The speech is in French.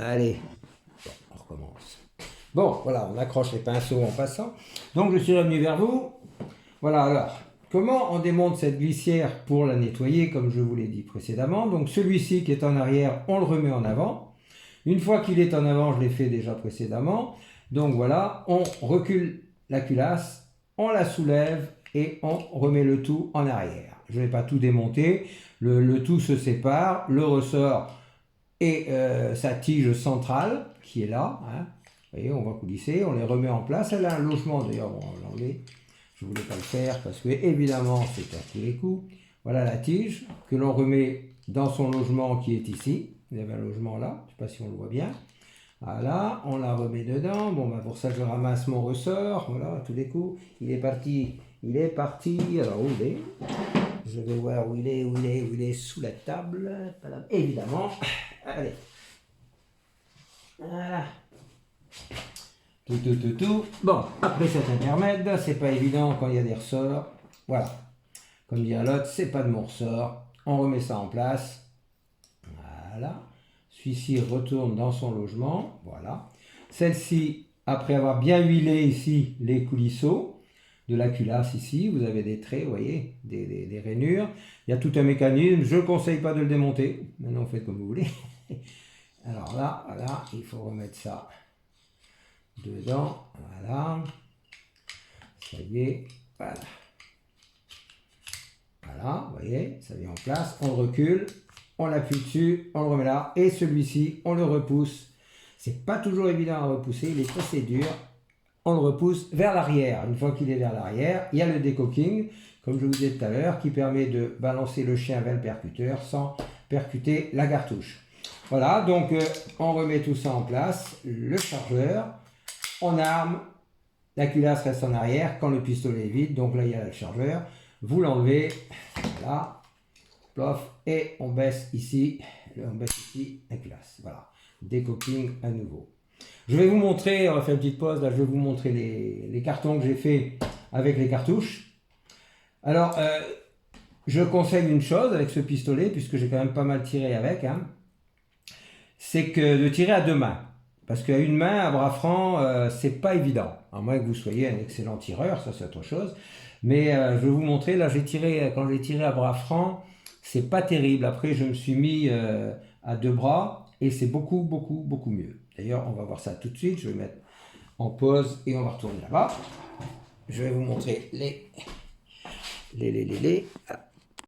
Allez, bon, on recommence. Bon, voilà, on accroche les pinceaux en passant. Donc je suis revenu vers vous. Voilà, alors, comment on démonte cette glissière pour la nettoyer, comme je vous l'ai dit précédemment. Donc celui-ci qui est en arrière, on le remet en avant. Une fois qu'il est en avant, je l'ai fait déjà précédemment. Donc voilà, on recule la culasse, on la soulève et on remet le tout en arrière. Je ne vais pas tout démonter, le tout se sépare, le ressort et sa tige centrale qui est là. Hein. Vous voyez, on va coulisser, on les remet en place. Elle a un logement d'ailleurs, on va l'enlever. Je ne voulais pas le faire parce que évidemment c'est à tous les coups. Voilà la tige que l'on remet dans son logement qui est ici. Il y avait un logement là, je ne sais pas si on le voit bien. Voilà, on la remet dedans. Bon, bah pour ça, je ramasse mon ressort. Voilà, à tous les coups. Il est parti. Il est parti. Alors, où il est? Je vais voir où il est, où il est sous la table. Évidemment. Allez. Voilà. Tout. Bon, après cet intermède, c'est pas évident quand il y a des ressorts. Voilà. Comme dit l'autre, c'est pas de mon ressort. On remet ça en place. Voilà. Celui-ci retourne dans son logement. Voilà. Celle-ci, après avoir bien huilé ici les coulisseaux de la culasse ici, vous avez des traits, vous voyez, des rainures. Il y a tout un mécanisme. Je ne conseille pas de le démonter. Maintenant, vous faites comme vous voulez. Alors là, voilà, il faut remettre ça dedans. Voilà. Ça y est. Voilà. Voilà, vous voyez, ça vient en place. On recule. On appuie dessus, on le remet là, et celui-ci, on le repousse. C'est pas toujours évident à repousser, il est assez dur. On le repousse vers l'arrière. Une fois qu'il est vers l'arrière, il y a le décocking, comme je vous disais tout à l'heure, qui permet de balancer le chien vers le percuteur sans percuter la cartouche. Voilà, donc on remet tout ça en place. Le chargeur, on arme, la culasse reste en arrière quand le pistolet est vide, donc là il y a le chargeur. Vous l'enlevez, voilà. Plof, et on baisse ici la culasse. Voilà, décocking à nouveau. Je vais vous montrer, on va faire une petite pause, là je vais vous montrer les cartons que j'ai fait avec les cartouches. Alors, je conseille une chose avec ce pistolet, puisque j'ai quand même pas mal tiré avec, hein, c'est que de tirer à deux mains. Parce qu'à une main, à bras franc, c'est pas évident. À moins que vous soyez un excellent tireur, ça c'est autre chose. Mais je vais vous montrer, là quand j'ai tiré à bras franc, c'est pas terrible. Après, je me suis mis à deux bras et c'est beaucoup mieux. D'ailleurs, on va voir ça tout de suite. Je vais mettre en pause et on va retourner là-bas. Je vais vous montrer les.